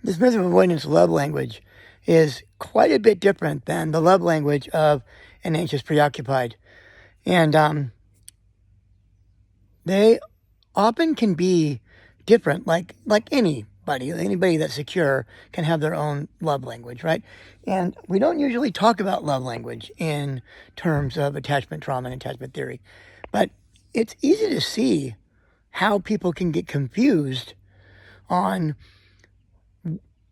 Dismissive avoidance love language is quite a bit different than the love language of an anxious preoccupied. And they often can be different, like anybody that's secure can have their own love language, right? And we don't usually talk about love language in terms of attachment trauma and attachment theory, but it's easy to see how people can get confused on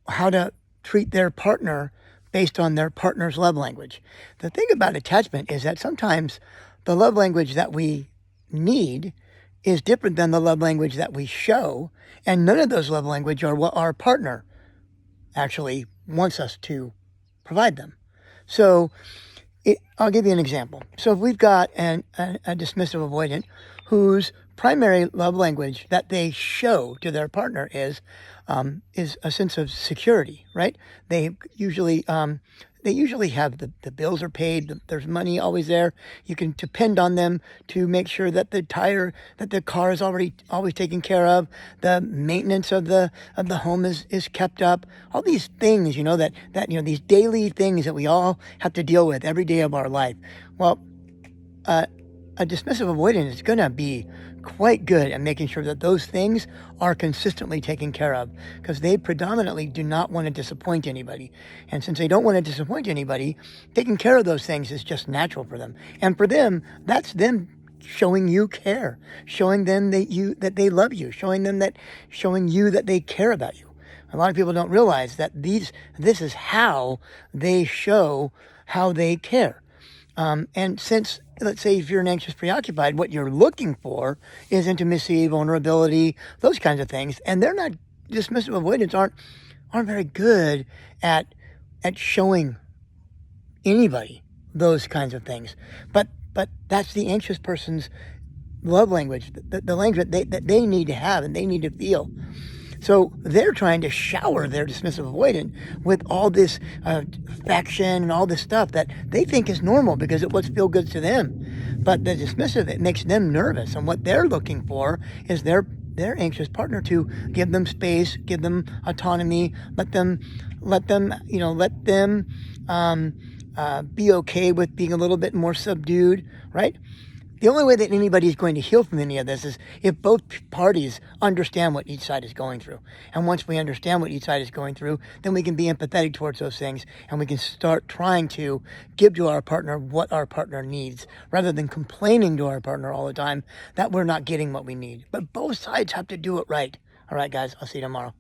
how to treat their partner based on their partner's love language. The thing about attachment is that sometimes the love language that we need is different than the love language that we show, and none of those love language are what our partner actually wants us to provide them. So I'll give you an example. So if we've got a dismissive avoidant whose primary love language that they show to their partner is a sense of security, right? They usually have the bills are paid. There's money always there. You can depend on them to make sure that the car is always taken care of. The maintenance of the home is kept up. All these things, these daily things that we all have to deal with every day of our life. Well, a dismissive avoidant is going to be quite good at making sure that those things are consistently taken care of, because they predominantly do not want to disappoint anybody. And since they don't want to disappoint anybody, taking care of those things is just natural for them. And for them, that's them showing you care, showing them that they love you, showing you that they care about you. A lot of people don't realize that this is how they show how they care. And since, let's say, if you're an anxious preoccupied, what you're looking for is intimacy, vulnerability, those kinds of things. And they're not, dismissive avoidants aren't very good at showing anybody those kinds of things. But that's the anxious person's love language, the language that they need to have and they need to feel. So they're trying to shower their dismissive avoidant with all this affection and all this stuff that they think is normal because it what's feel good to them. But the dismissive, it makes them nervous. And what they're looking for is their anxious partner to give them space, give them autonomy, let them be okay with being a little bit more subdued, right? The only way that anybody is going to heal from any of this is if both parties understand what each side is going through. And once we understand what each side is going through, then we can be empathetic towards those things, and we can start trying to give to our partner what our partner needs, rather than complaining to our partner all the time that we're not getting what we need. But both sides have to do it right. All right, guys, I'll see you tomorrow.